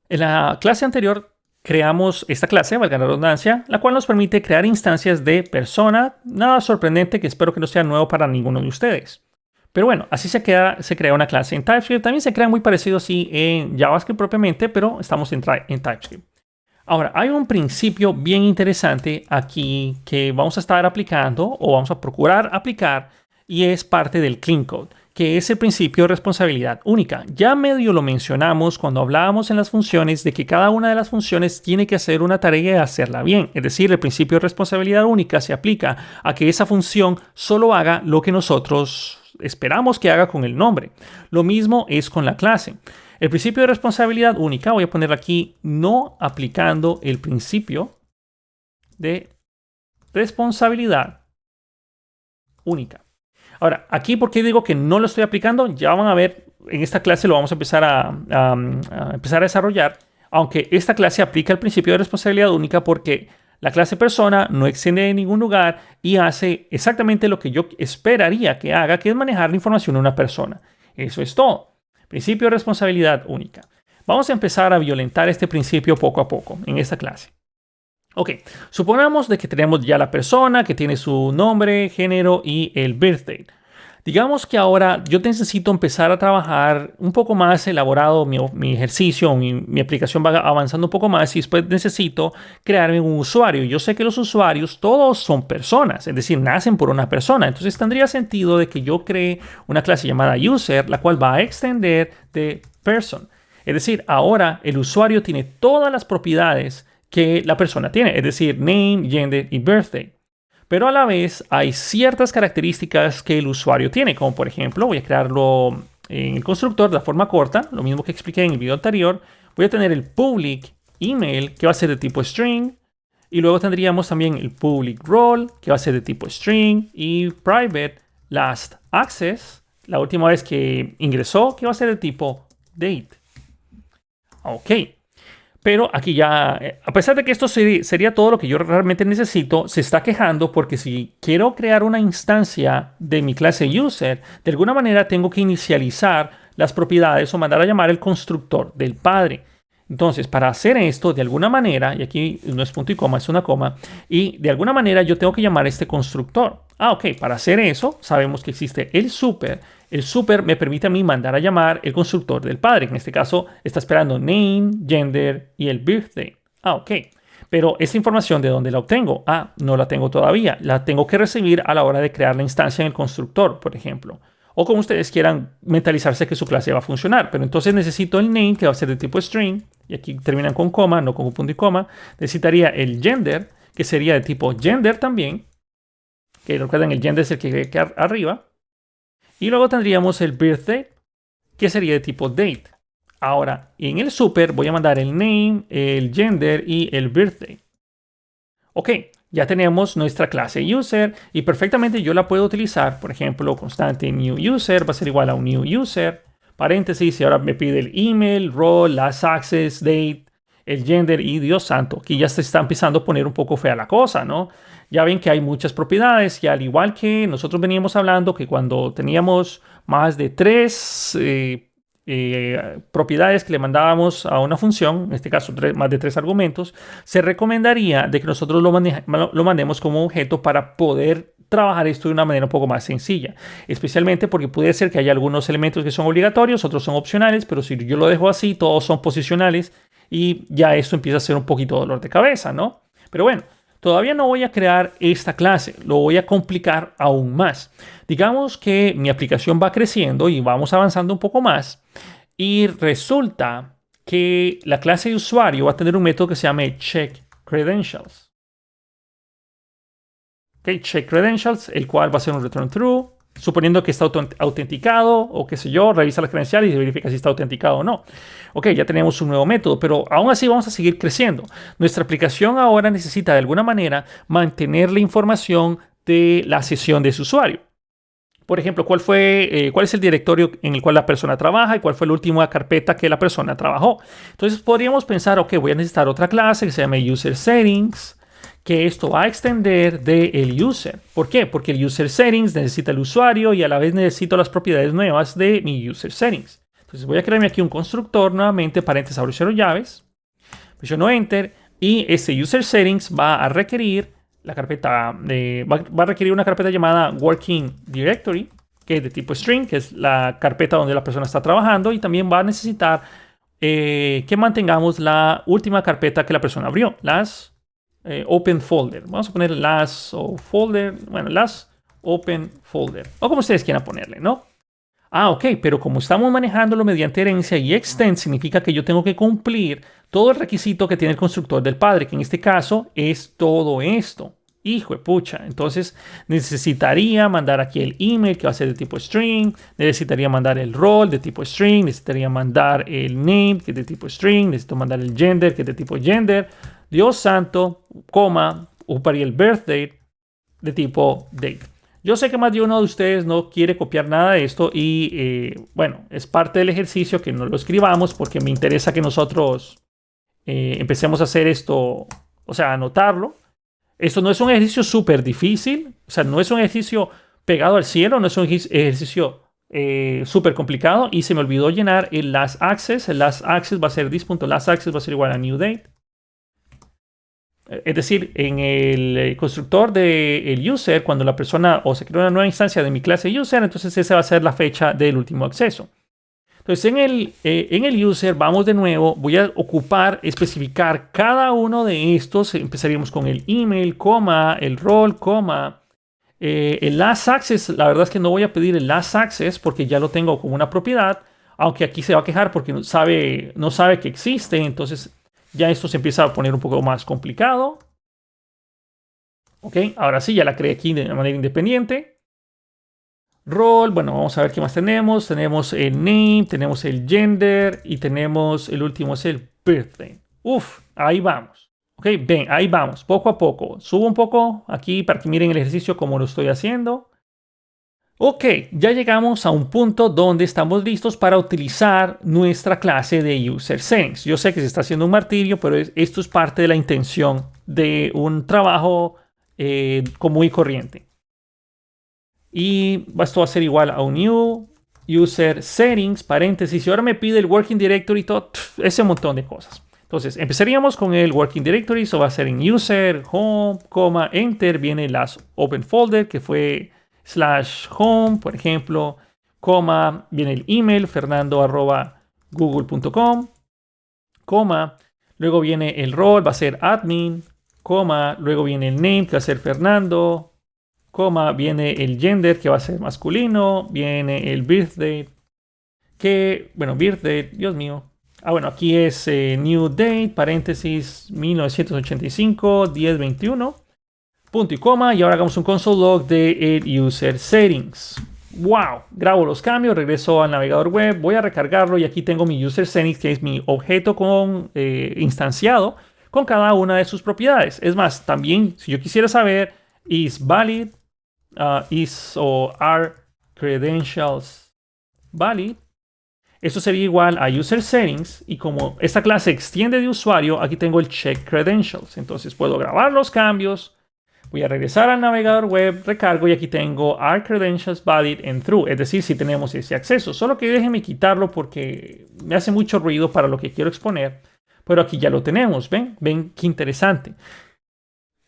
En la clase anterior creamos esta clase, valga la redundancia, la cual nos permite crear instancias de persona. Nada sorprendente, que espero que no sea nuevo para ninguno de ustedes. Pero bueno, así se crea una clase en TypeScript. También se crea muy parecido así en JavaScript propiamente, pero estamos en TypeScript. Ahora, hay un principio bien interesante aquí que vamos a estar aplicando o vamos a procurar aplicar, y es parte del Clean Code, que es el principio de responsabilidad única. Ya medio lo mencionamos cuando hablábamos en las funciones de que cada una de las funciones tiene que hacer una tarea y hacerla bien. Es decir, el principio de responsabilidad única se aplica a que esa función solo haga lo que nosotros esperamos que haga con el nombre. Lo mismo es con la clase. El principio de responsabilidad única, voy a poner aquí no aplicando el principio de responsabilidad única. Ahora, aquí, ¿por qué digo que no lo estoy aplicando? Ya van a ver, en esta clase lo vamos a empezar a desarrollar, aunque esta clase aplica el principio de responsabilidad única porque la clase persona no extiende en ningún lugar y hace exactamente lo que yo esperaría que haga, que es manejar la información de una persona. Eso es todo. Principio de responsabilidad única. Vamos a empezar a violentar este principio poco a poco en esta clase. Ok, supongamos de que tenemos ya la persona que tiene su nombre, género y el birthday. Digamos que ahora yo necesito empezar a trabajar un poco más elaborado mi ejercicio, mi aplicación va avanzando un poco más y después necesito crearme un usuario. Yo sé que los usuarios todos son personas, es decir, nacen por una persona. Entonces tendría sentido de que yo cree una clase llamada user, la cual va a extender de person. Es decir, ahora el usuario tiene todas las propiedades que la persona tiene, es decir, name, gender y birthday. Pero a la vez hay ciertas características que el usuario tiene, como por ejemplo, voy a crearlo en el constructor de la forma corta, lo mismo que expliqué en el video anterior. Voy a tener el public email, que va a ser de tipo string, y luego tendríamos también el public role, que va a ser de tipo string, y private last access, la última vez que ingresó, que va a ser de tipo date. Ok. Pero aquí ya, a pesar de que esto sería todo lo que yo realmente necesito, se está quejando porque si quiero crear una instancia de mi clase user, de alguna manera tengo que inicializar las propiedades o mandar a llamar el constructor del padre. Entonces, para hacer esto, de alguna manera, y aquí no es punto y coma, es una coma, y de alguna manera yo tengo que llamar a este constructor. Ok, para hacer eso, sabemos que existe el super. El super me permite a mí mandar a llamar el constructor del padre. En este caso, está esperando name, gender y el birthday. Ok. Pero esa información, ¿de dónde la obtengo? No la tengo todavía. La tengo que recibir a la hora de crear la instancia en el constructor, por ejemplo. O como ustedes quieran mentalizarse que su clase va a funcionar. Pero entonces necesito el name, que va a ser de tipo string. Y aquí terminan con coma, no con punto y coma. Necesitaría el gender, que sería de tipo gender también. Que recuerden, el gender es el que queda arriba. Y luego tendríamos el birthday, que sería de tipo date. Ahora, en el super voy a mandar el name, el gender y el birthday. Ok, ya tenemos nuestra clase user y perfectamente yo la puedo utilizar. Por ejemplo, constante new user va a ser igual a un new user. Paréntesis, y ahora me pide el email, role, last access, date, el gender y Dios santo. Aquí ya se está empezando a poner un poco fea la cosa, ¿no? Ya ven que hay muchas propiedades y al igual que nosotros veníamos hablando que cuando teníamos más de tres propiedades que le mandábamos a una función, en este caso más de tres argumentos, se recomendaría de que nosotros lo mandemos como objeto para poder trabajar esto de una manera un poco más sencilla, especialmente porque puede ser que haya algunos elementos que son obligatorios, otros son opcionales, pero si yo lo dejo así, todos son posicionales y ya esto empieza a ser un poquito dolor de cabeza, ¿no? Pero bueno, todavía no voy a crear esta clase, lo voy a complicar aún más. Digamos que mi aplicación va creciendo y vamos avanzando un poco más y resulta que la clase de usuario va a tener un método que se llama checkCredentials. Okay, checkCredentials, el cual va a ser un return true, suponiendo que está autenticado o qué sé yo, revisa las credenciales y verifica si está autenticado o no. Ok, ya tenemos un nuevo método, pero aún así vamos a seguir creciendo. Nuestra aplicación ahora necesita de alguna manera mantener la información de la sesión de su usuario. Por ejemplo, cuál es el directorio en el cual la persona trabaja y cuál fue la última carpeta que la persona trabajó. Entonces podríamos pensar, ok, voy a necesitar otra clase que se llama User Settings, que esto va a extender del user. ¿Por qué? Porque el user settings necesita el usuario y a la vez necesito las propiedades nuevas de mi user settings. Entonces voy a crearme aquí un constructor nuevamente, paréntesis, abro y cierro llaves. Presiono Enter y este User Settings va a requerir la carpeta va a requerir una carpeta llamada Working Directory, que es de tipo string, que es la carpeta donde la persona está trabajando, y también va a necesitar que mantengamos la última carpeta que la persona abrió, las Open Folder. Vamos a poner las folder, bueno, las Open Folder, o como ustedes quieran ponerle, ¿no? Ah, ok, pero como estamos manejándolo mediante herencia y extend, significa que yo tengo que cumplir todo el requisito que tiene el constructor del padre, que en este caso es todo esto. Hijo de pucha. Entonces necesitaría mandar aquí el email, que va a ser de tipo string. Necesitaría mandar el role de tipo string. Necesitaría mandar el name, que es de tipo string. Necesito mandar el gender, que es de tipo gender. Dios santo, coma, ocuparía el birthday de tipo date. Yo sé que más de uno de ustedes no quiere copiar nada de esto y bueno, es parte del ejercicio que no lo escribamos porque me interesa que nosotros empecemos a hacer esto, o sea, anotarlo. Esto no es un ejercicio súper difícil, o sea, no es un ejercicio pegado al cielo, no es un ejercicio súper complicado y se me olvidó llenar el last access. El last access va a ser this.last access va a ser igual a new date. Es decir, en el constructor del user, cuando la persona o se crea una nueva instancia de mi clase user, entonces esa va a ser la fecha del último acceso. Entonces en el user vamos de nuevo, voy a especificar cada uno de estos. Empezaríamos con el email, coma, el role, coma, el last access. La verdad es que no voy a pedir el last access porque ya lo tengo como una propiedad, aunque aquí se va a quejar porque no sabe que existe. Entonces ya esto se empieza a poner un poco más complicado. Ok, ahora sí, ya la creé aquí de manera independiente. Role, bueno, vamos a ver qué más tenemos. Tenemos el name, tenemos el gender y tenemos el último es el birthday. Uf, ahí vamos. Ok, ven, ahí vamos, poco a poco. Subo un poco aquí para que miren el ejercicio como lo estoy haciendo. Ok, ya llegamos a un punto donde estamos listos para utilizar nuestra clase de User Settings. Yo sé que se está haciendo un martirio, pero esto es parte de la intención de un trabajo común y corriente. Y esto va a ser igual a un new User Settings, paréntesis, y ahora me pide el Working Directory y todo, ese montón de cosas. Entonces, empezaríamos con el Working Directory, eso va a ser en User, Home, coma, Enter, viene las Open Folder, que fue /home, por ejemplo, coma, viene el email, fernando@google.com, coma, luego viene el role, va a ser admin, coma, luego viene el name, que va a ser Fernando, coma, viene el gender, que va a ser masculino, viene el birthday, birthday, Dios mío. Ah, bueno, aquí es new date, paréntesis, 1985, 10/21. Punto y coma, y ahora hagamos un console log de el user settings. Wow, grabo los cambios, regreso al navegador web, voy a recargarlo y aquí tengo mi user settings, que es mi objeto instanciado con cada una de sus propiedades. Es más, también si yo quisiera saber is valid, is o are credentials valid, eso sería igual a user settings, y como esta clase extiende de usuario, aquí tengo el check credentials. Entonces puedo grabar los cambios. Voy a regresar al navegador web, recargo y aquí tengo Are Credentials Valid and True. Es decir, si tenemos ese acceso. Solo que déjenme quitarlo porque me hace mucho ruido para lo que quiero exponer. Pero aquí ya lo tenemos. ¿Ven? ¿Ven qué interesante?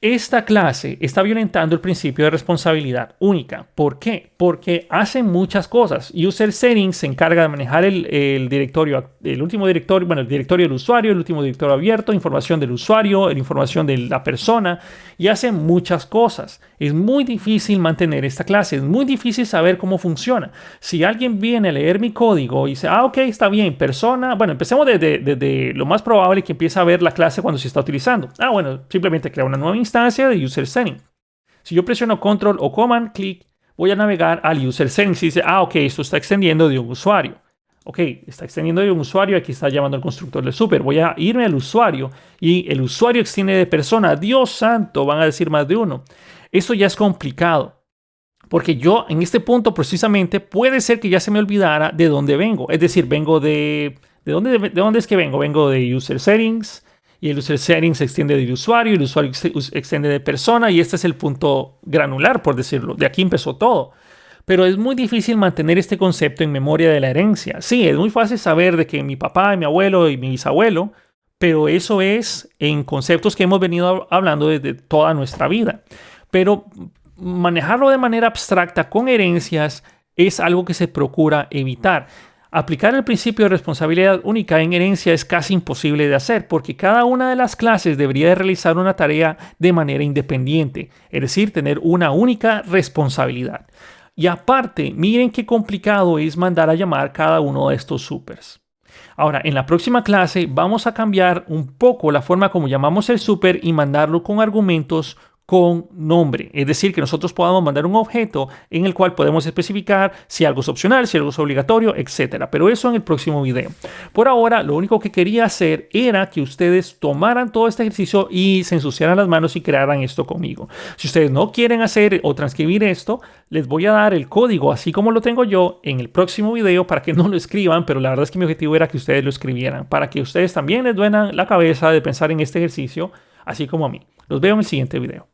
Esta clase está violentando el principio de responsabilidad única. ¿Por qué? Porque hace muchas cosas. User Settings se encarga de manejar el directorio, el último directorio, bueno, el directorio del usuario, el último directorio abierto, información del usuario, la información de la persona, y hace muchas cosas. Es muy difícil mantener esta clase, es muy difícil saber cómo funciona. Si alguien viene a leer mi código y dice, ok, está bien, persona, bueno, empecemos desde lo más probable que empiece a ver la clase cuando se está utilizando. Bueno, simplemente crea una nueva instancia de User Settings. Si yo presiono Control o Command clic, voy a navegar al User Settings y dice, ok, esto está extendiendo de un usuario. Ok, está extendiendo de un usuario, aquí está llamando al constructor del super. Voy a irme al usuario y el usuario extiende de persona. Dios santo, van a decir más de uno. Eso ya es complicado. Porque yo en este punto precisamente puede ser que ya se me olvidara de dónde vengo. Es decir, vengo ¿de dónde es que vengo? Vengo de User Settings. Y el User Settings se extiende del usuario, y el usuario extiende de persona, y este es el punto granular, por decirlo. De aquí empezó todo. pero es muy difícil mantener este concepto en memoria de la herencia. Sí, es muy fácil saber de que mi papá, mi abuelo y mi bisabuelo, pero eso es en conceptos que hemos venido hablando desde toda nuestra vida. Pero manejarlo de manera abstracta con herencias es algo que se procura evitar. Aplicar el principio de responsabilidad única en herencia es casi imposible de hacer porque cada una de las clases debería de realizar una tarea de manera independiente, es decir, tener una única responsabilidad. Y aparte, miren qué complicado es mandar a llamar cada uno de estos supers. Ahora, en la próxima clase vamos a cambiar un poco la forma como llamamos el super y mandarlo con argumentos con nombre, es decir, que nosotros podamos mandar un objeto en el cual podemos especificar si algo es opcional, si algo es obligatorio, etc. Pero eso en el próximo video. Por ahora, lo único que quería hacer era que ustedes tomaran todo este ejercicio y se ensuciaran las manos y crearan esto conmigo. Si ustedes no quieren hacer o transcribir esto, les voy a dar el código, así como lo tengo yo, en el próximo video para que no lo escriban, pero la verdad es que mi objetivo era que ustedes lo escribieran, para que ustedes también les duelan la cabeza de pensar en este ejercicio, así como a mí. Los veo en el siguiente video.